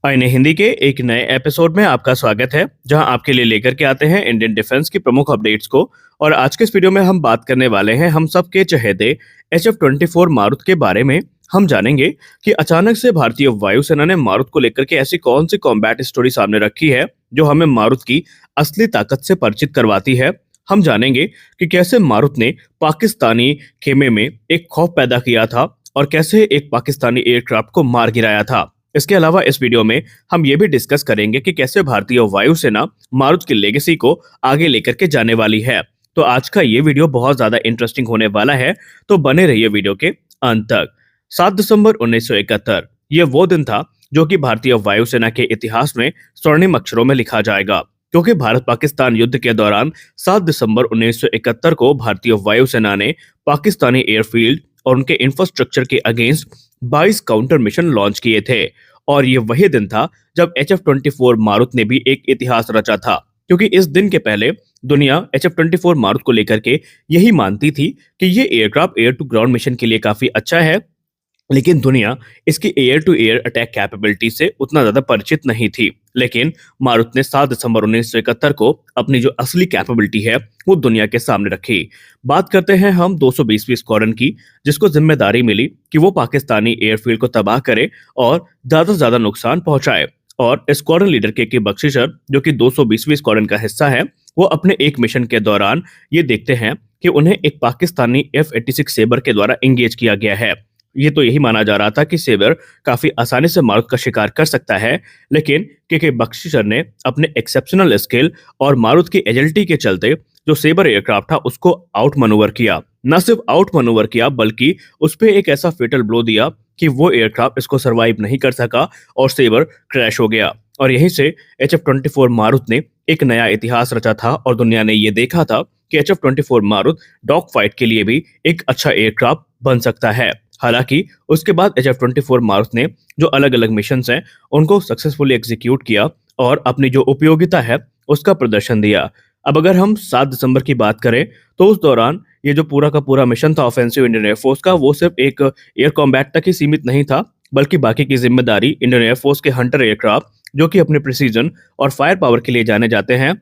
आईने हिंदी के एक नए एपिसोड में आपका स्वागत है, जहां आपके लिए लेकर के आते हैं इंडियन डिफेंस की प्रमुख अपडेट्स को। और आज के इस वीडियो में हम बात करने वाले हैं हम सबके चहेते HF-24 मारुत के बारे में। हम जानेंगे कि अचानक से भारतीय वायुसेना ने मारुत को लेकर के ऐसी कौन सी कॉम्बैट स्टोरी सामने रखी है जो हमें मारुत की असली ताकत से परिचित करवाती है। हम जानेंगे कि कैसे मारुत ने पाकिस्तानी खेमे में एक खौफ पैदा किया था और कैसे एक पाकिस्तानी एयरक्राफ्ट को मार गिराया था। इसके अलावा इस वीडियो में हम ये भी डिस्कस करेंगे कि कैसे भारतीय वायुसेना मारुत की लेगेसी को आगे लेकर के जाने वाली है। तो आज का ये वीडियो बहुत ज्यादा इंटरेस्टिंग होने वाला है, तो बने रहिए वीडियो के अंत तक। 7 दिसंबर 1971 ये वो दिन था जो कि भारतीय वायुसेना के इतिहास में स्वर्णिम अक्षरों में लिखा जाएगा, क्योंकि भारत पाकिस्तान युद्ध के दौरान 7 दिसंबर 1971 को भारतीय वायुसेना ने पाकिस्तानी एयरफील्ड और उनके इंफ्रास्ट्रक्चर के अगेंस्ट 22 काउंटर मिशन लॉन्च किए थे। और ये वही दिन था जब HF-24 मारुत ने भी एक इतिहास रचा था, क्योंकि इस दिन के पहले दुनिया HF-24 मारुत को लेकर के यही मानती थी कि ये aircraft air to ground mission के लिए काफी अच्छा है, लेकिन दुनिया इसकी air to air attack capability से उतना ज्यादा परिचित नहीं थी। लेकिन मारुत ने 7 दिसंबर 1971 को अपनी जो असली कैपेबिलिटी है वो दुनिया के सामने रखी। बात करते हैं हम 220वीं स्क्वाड्रन की, जिसको जिम्मेदारी मिली कि वो पाकिस्तानी एयरफील्ड को तबाह करे और ज्यादा से ज्यादा नुकसान पहुंचाए। और स्क्वाड्रन लीडर के बख्शिशर, जो कि 220वीं स्क्वाड्रन का हिस्सा है, वो अपने एक मिशन के दौरान ये देखते हैं कि उन्हें एक पाकिस्तानी F-86 सेबर के द्वारा एंगेज किया गया है। ये तो यही माना जा रहा था कि सेबर काफी आसानी से मारुत का शिकार कर सकता है, लेकिन के बख्शिशर ने अपने एक्सेप्शनल स्किल और मारुत की एजिलिटी के चलते जो सेबर एयरक्राफ्ट था उसको आउट मनूवर किया। न सिर्फ आउट मनूवर किया, बल्कि उस पर एक ऐसा फेटल ब्लो दिया कि वो एयरक्राफ्ट इसको सरवाइव नहीं कर सका और सेबर क्रैश हो गया। और यहीं से HF-24 मारुत ने एक नया इतिहास रचा था और दुनिया ने ये देखा था कि HF-24 मारुत डॉग फाइट के लिए भी एक अच्छा एयरक्राफ्ट बन सकता है। हालांकि उसके बाद HF-24 मारुत ने जो अलग अलग मिशंस हैं उनको सक्सेसफुली एग्जीक्यूट किया और अपनी जो उपयोगिता है उसका प्रदर्शन दिया। अब अगर हम 7 दिसंबर की बात करें तो उस दौरान ये जो पूरा का पूरा मिशन था ऑफेंसिव इंडियन एयरफोर्स का, वो सिर्फ एक एयर कॉम्बैट तक ही सीमित नहीं था, बल्कि बाकी की जिम्मेदारी इंडियन एयरफोर्स के हंटर एयरक्राफ्ट, जो कि अपने प्रिसीजन और फायर पावर के लिए जाने जाते हैं,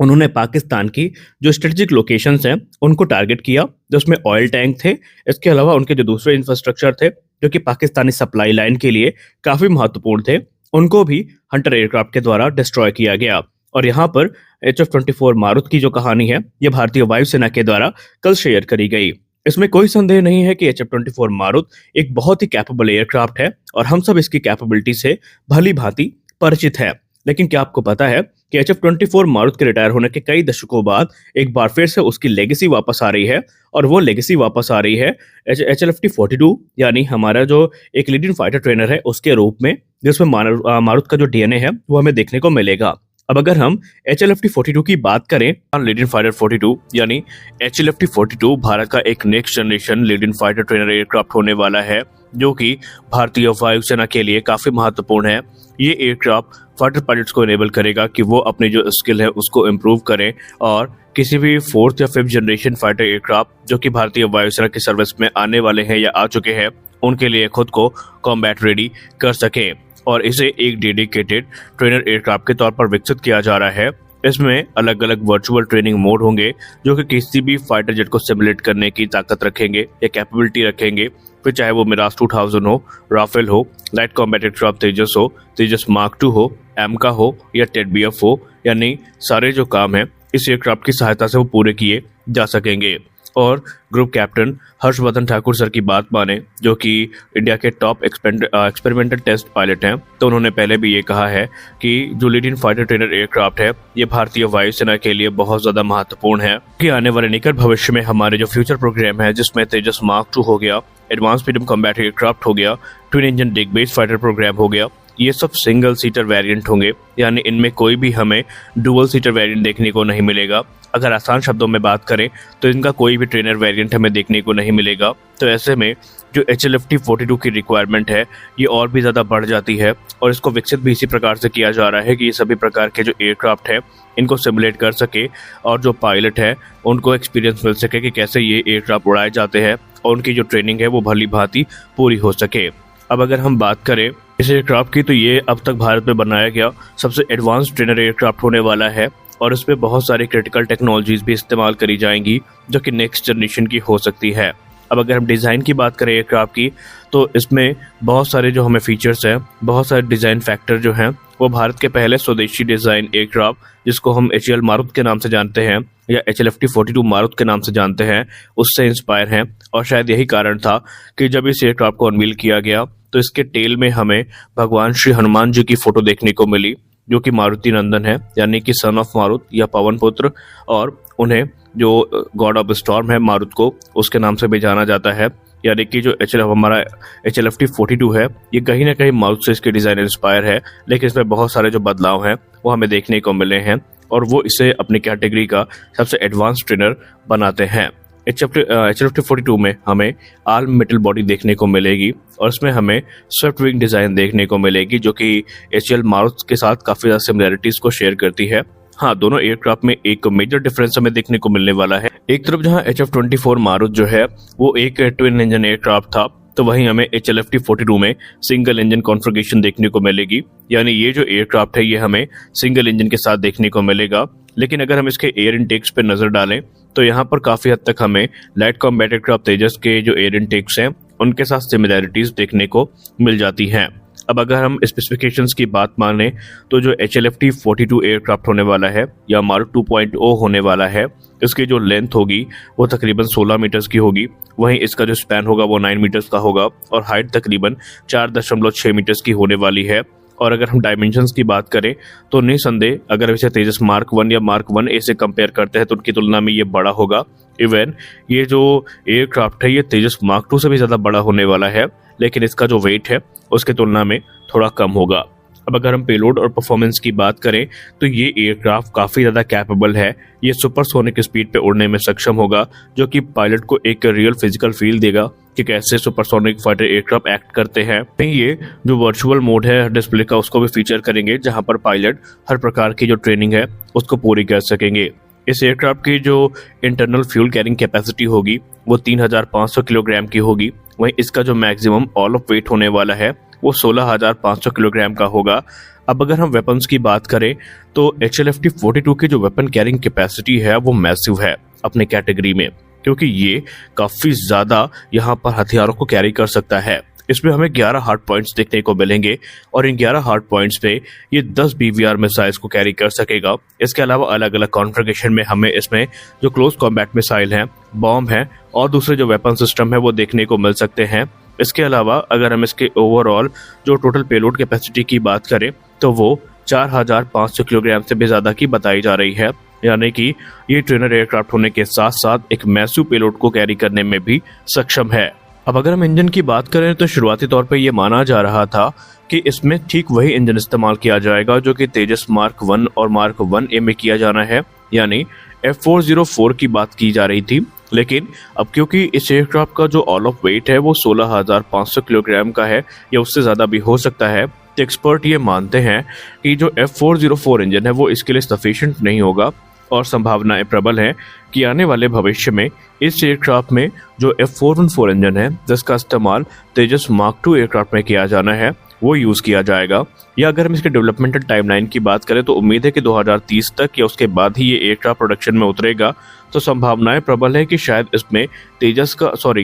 उन्होंने पाकिस्तान की जो स्ट्रेटेजिक लोकेशंस हैं उनको टारगेट किया, जिसमें ऑयल टैंक थे। इसके अलावा उनके जो दूसरे इंफ्रास्ट्रक्चर थे जो कि पाकिस्तानी सप्लाई लाइन के लिए काफी महत्वपूर्ण थे, उनको भी हंटर एयरक्राफ्ट के द्वारा डिस्ट्रॉय किया गया। और यहाँ पर HF-24 मारुत की जो कहानी है ये भारतीय वायुसेना के द्वारा कल शेयर करी गई। इसमें कोई संदेह नहीं है कि HF-24 मारुत एक बहुत ही कैपेबल एयरक्राफ्ट है और हम सब इसकी कैपेबिलिटी से भली भांति परिचित है। लेकिन क्या आपको पता है कि HF-24 मारुत के रिटायर होने के कई दशकों बाद एक बार फिर से उसकी लेगेसी वापस आ रही है, और वो लेगेसी वापस आ रही है HLFT-42 यानी हमारा जो एक लीडिंग फाइटर ट्रेनर है उसके रूप में, जिसमें मारुत का जो DNA है वो हमें देखने को मिलेगा। अब अगर हम HLFT-42 की बात करें, लीडिंग फाइटर 42 यानी HLFT-42 भारत का एक next generation leading fighter trainer aircraft होने वाला है, जो कि भारतीय वायुसेना के लिए काफी महत्वपूर्ण है। ये एयरक्राफ्ट फाइटर पायलट्स को इनेबल करेगा कि वो अपनी जो स्किल है उसको इम्प्रूव करें और किसी भी 4th या 5th जनरेशन फाइटर एयरक्राफ्ट जो कि भारतीय वायुसेना की सर्विस में आने वाले हैं या आ चुके हैं, उनके लिए खुद को कॉम्बैट रेडी कर सके। और इसे एक डेडिकेटेड ट्रेनर एयरक्राफ्ट के तौर पर विकसित किया जा रहा है। इसमें अलग अलग वर्चुअल ट्रेनिंग मोड होंगे जो कि किसी भी फाइटर जेट को सिमुलेट करने की ताकत रखेंगे या कैपेबिलिटी रखेंगे, फिर चाहे वो मिराज 2000 हो, राफेल हो, लाइट कॉम्बैट एयरक्राफ्ट तेजस हो, तेजस मार्क 2 हो, एमका हो या टेडबीएफ हो, यानी सारे जो काम है इस एयरक्राफ्ट की सहायता से वो पूरे किए जा सकेंगे। और group captain Harshvardhan Thakur sir की बात माने, जो कि इंडिया के टॉप एक्सपेरिमेंटल टेस्ट पायलट हैं, तो उन्होंने पहले भी ये कहा है कि जो लीडिंग फाइटर ट्रेनर एयरक्राफ्ट है ये भारतीय वायुसेना के लिए बहुत ज्यादा महत्वपूर्ण है कि आने वाले निकट भविष्य में हमारे जो फ्यूचर प्रोग्राम है, जिसमें तेजस मार्क 2 हो गया, एडवांस मीडियम कॉम्बैट एयरक्राफ्ट हो गया, ट्विन इंजन डिग बेस्ड फाइटर प्रोग्राम हो गया, ये सब सिंगल सीटर वेरिएंट होंगे, यानी इनमें कोई भी हमें डुअल सीटर वेरिएंट देखने को नहीं मिलेगा। अगर आसान शब्दों में बात करें तो इनका कोई भी ट्रेनर वेरिएंट हमें देखने को नहीं मिलेगा। तो ऐसे में जो HLFT-42 की रिक्वायरमेंट है ये और भी ज़्यादा बढ़ जाती है, और इसको विकसित भी इसी प्रकार से किया जा रहा है कि ये सभी प्रकार के जो एयरक्राफ्ट है इनको सिमुलेट कर सके और जो पायलट है उनको एक्सपीरियंस मिल सके कि कैसे ये एयरक्राफ्ट उड़ाए जाते हैं और उनकी जो ट्रेनिंग है वो भली भांति पूरी हो सके। अब अगर हम बात करें इस एयरक्राफ्ट की तो ये अब तक भारत में बनाया गया सबसे एडवांस ट्रेनर एयरक्राफ्ट होने वाला है और इसमें बहुत सारी क्रिटिकल टेक्नोलॉजीज भी इस्तेमाल करी जाएंगी जो कि नेक्स्ट जनरेशन की हो सकती है। अब अगर हम डिज़ाइन की बात करें एयरक्राफ्ट की, तो इसमें बहुत सारे जो हमें फीचर्स हैं, बहुत सारे डिज़ाइन फैक्टर जो हैं, वो भारत के पहले स्वदेशी डिज़ाइन एयरक्राफ्ट जिसको हम HAL मारुत के नाम से जानते हैं या HLFT-42 मारुत के नाम से जानते हैं, उससे इंस्पायर हैं। और शायद यही कारण था कि जब इस एयरक्राफ्ट को अनवील किया गया तो इसके टेल में हमें भगवान श्री हनुमान जी की फोटो देखने को मिली, जो कि मारुति नंदन है, यानी कि सन ऑफ मारुत या पवन पुत्र, और उन्हें जो गॉड ऑफ स्टॉर्म है मारुत को, उसके नाम से भी जाना जाता है। यानी कि जो हमारा HLFT-42 है, ये कहीं ना कहीं मारुत से इसके डिज़ाइन इंस्पायर है, लेकिन इसमें बहुत सारे जो बदलाव हैं वो हमें देखने को मिले हैं और वो इसे अपनी कैटेगरी का सबसे एडवांस ट्रेनर बनाते हैं। HLFT-42 में हमें आल मेटल बॉडी देखने को मिलेगी और इसमें हमें स्वेप्ट विंग डिज़ाइन देखने को मिलेगी, जो कि HAL मारुत के साथ काफ़ी ज़्यादा सिमिलरिटीज़ को शेयर करती है। हाँ, दोनों एयरक्राफ्ट में एक मेजर डिफरेंस हमें देखने को मिलने वाला है। एक तरफ जहाँ HF-24 मारुत जो है वो एक ट्विन इंजन एयरक्राफ्ट था, तो वहीं हमें HLFT-42 में सिंगल इंजन कॉन्फ़िगरेशन देखने को मिलेगी। यानी ये जो एयरक्राफ्ट है ये हमें सिंगल इंजन के साथ देखने को मिलेगा। लेकिन अगर हम इसके एयर इनटेक्स पर नज़र डालें तो यहाँ पर काफ़ी हद तक हमें लाइट कॉम्बैट एयरक्राफ्ट तेजस के जो एयर इनटेक्स हैं उनके साथ सिमिलैरिटीज़ देखने को मिल जाती हैं। अब अगर हम स्पेसिफिकेशंस की बात माने तो जो HLFT-42 एयरक्राफ्ट होने वाला है या मारुत 2.0 होने वाला है, इसकी जो लेंथ होगी वो तकरीबन 16 मीटर्स की होगी। वहीं इसका जो स्पैन होगा वो 9 मीटर्स का होगा और हाइट तकरीबन 4.6 मीटर्स की होने वाली है। और अगर हम डायमेंशंस की बात करें तो निसंदेह अगर इसे तेजस मार्क 1 या मार्क 1A से कंपेयर करते हैं तो उनकी तुलना में ये बड़ा होगा। इवन ये जो एयरक्राफ्ट है ये तेजस मार्क 2 से भी ज़्यादा बड़ा होने वाला है, लेकिन इसका जो वेट है उसके तुलना में थोड़ा कम होगा। अब अगर हम पेलोड और परफॉर्मेंस की बात करें तो ये एयरक्राफ्ट काफ़ी ज़्यादा कैपेबल है। ये सुपरसोनिक स्पीड पे उड़ने में सक्षम होगा, जो कि पायलट को एक रियल फिजिकल फील देगा कि कैसे सुपरसोनिक फाइटर एयरक्राफ्ट एक्ट करते हैं। ये जो वर्चुअल मोड है डिस्प्ले का उसको भी फीचर करेंगे, जहां पर पायलट हर प्रकार की जो ट्रेनिंग है उसको पूरी कर सकेंगे। इस एयरक्राफ्ट की जो इंटरनल फ्यूल कैरिंग कैपेसिटी होगी वो 3500 किलोग्राम की होगी। वहीं इसका जो मैक्सिमम ऑल ऑफ वेट होने वाला है वो 16,500 किलोग्राम का होगा। अब अगर हम वेपन्स की बात करें तो HLFT-42 की जो वेपन कैरिंग कैपेसिटी है वो मैसिव है अपने कैटेगरी में, क्योंकि ये काफ़ी ज़्यादा यहाँ पर हथियारों को कैरी कर सकता है। इसमें हमें 11 हार्ड पॉइंट्स देखने को मिलेंगे और इन 11 हार्ड पॉइंट्स पे ये 10 BVR मिसाइल्स को कैरी कर सकेगा। इसके अलावा अलग अलग कॉन्फ़िगरेशन में हमें इसमें जो क्लोज कॉम्बैट मिसाइल हैं, बॉम्ब हैं और दूसरे जो वेपन सिस्टम है वो देखने को मिल सकते हैं। इसके अलावा अगर हम इसके ओवरऑल जो टोटल पेलोड कैपेसिटी की बात करें तो वो 4,500 किलोग्राम से भी ज़्यादा की बताई जा रही है। यानी कि ये ट्रेनर एयरक्राफ्ट होने के साथ साथ एक मैसिव पेलोड को कैरी करने में भी सक्षम है। अब अगर हम इंजन की बात करें तो शुरुआती तौर पर यह माना जा रहा था कि इसमें ठीक वही इंजन इस्तेमाल किया जाएगा जो कि तेजस मार्क 1 और मार्क 1A में किया जाना है, यानी F404 की बात की जा रही थी। लेकिन अब क्योंकि इस एयरक्राफ्ट का जो ऑल ऑफ वेट है वो 16,500 किलोग्राम का है या उससे ज़्यादा भी हो सकता है, तो एक्सपर्ट ये मानते हैं कि जो F404 इंजन है वो इसके लिए सफिशिएंट नहीं होगा और संभावनाएं प्रबल हैं कि आने वाले भविष्य में इस एयरक्राफ्ट में जो F414 इंजन है जिसका इस्तेमाल तेजस मार्क 2 एयरक्राफ्ट में किया जाना है वो यूज़ किया जाएगा। या अगर हम इसके डेवलपमेंटल टाइमलाइन की बात करें तो उम्मीद है कि 2030 तक या उसके बाद ही ये एयरक्राफ्ट प्रोडक्शन में उतरेगा। तो संभावनाएं प्रबल है कि शायद इसमें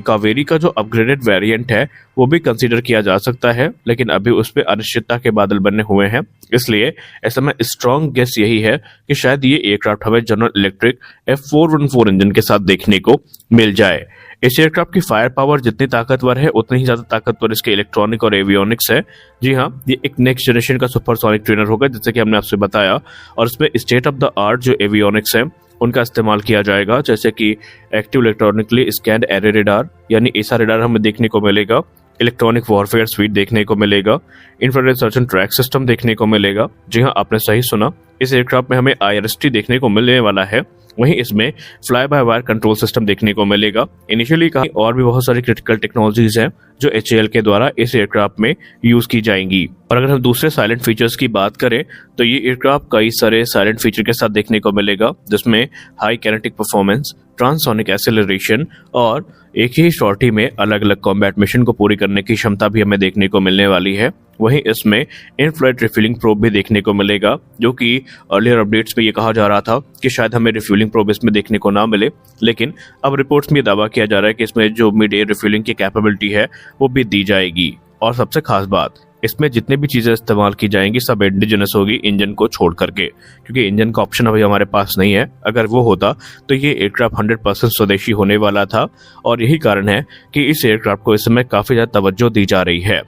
कावेरी का जो अपग्रेडेड वेरिएंट है वो भी कंसीडर किया जा सकता है, लेकिन अभी उस पर अनिश्चितता के बादल बने हुए हैं। इसलिए ऐसा में स्ट्रॉन्ग गेस यही है कि शायद ये एयरक्राफ्ट हमें जनरल इलेक्ट्रिक F414 इंजन के साथ देखने को मिल जाए। इस एयरक्राफ्ट की फायर पावर जितनी ताकतवर है उतनी ही ज्यादा ताकतवर इसके इलेक्ट्रॉनिक और एवियोनिक्स है। जी हाँ, ये एक नेक्स्ट जनरेशन का सुपरसोनिक ट्रेनर होगा जैसे कि हमने आपसे बताया, और इसमें स्टेट ऑफ द आर्ट जो एवियोनिक्स है उनका इस्तेमाल किया जाएगा, जैसे कि active electronically scanned array radar यानी ESA रेडार हमें देखने को मिलेगा, इलेक्ट्रॉनिक वॉरफेयर स्वीट देखने को मिलेगा, infrared search and track system देखने को मिलेगा। जी हाँ, आपने सही सुना, इस एयरक्राफ्ट में हमें IRST देखने को मिलने वाला है। वहीं इसमें fly by wire control system देखने को मिलेगा। इनिशियली कहा और भी बहुत सारी क्रिटिकल टेक्नोलॉजीज हैं जो HAL के द्वारा इस एयरक्राफ्ट में यूज की जाएंगी। और अगर हम दूसरे साइलेंट फीचर्स की बात करें तो ये एयरक्राफ्ट कई सारे साइलेंट फीचर के साथ देखने को मिलेगा, जिसमें high kinetic performance, transonic acceleration और एक ही सॉर्टी में अलग अलग कॉम्बैट मिशन को पूरी करने की क्षमता भी हमें देखने को मिलने वाली है। वहीं इसमें इन फ्लाइट रिफ्यूलिंग प्रोब भी देखने को मिलेगा, जो कि अर्लियर अपडेट्स में ये कहा जा रहा था कि शायद हमें रिफ्यूलिंग प्रोब इसमें देखने को ना मिले, लेकिन अब रिपोर्ट्स में ये दावा किया जा रहा है कि इसमें जो मिड एयर रिफ्यूलिंग की कैपेबिलिटी है वो भी दी जाएगी। और सबसे खास बात, इसमें जितने भी चीजें इस्तेमाल की जाएंगी सब इंडिजिनस होगी इंजन को छोड़ करके, क्योंकि इंजन का ऑप्शन अभी हमारे पास नहीं है। अगर वो होता तो ये एयरक्राफ्ट 100% स्वदेशी होने वाला था और यही कारण है कि इस एयरक्राफ्ट को इस समय काफी ज्यादा तवज्जो दी जा रही है।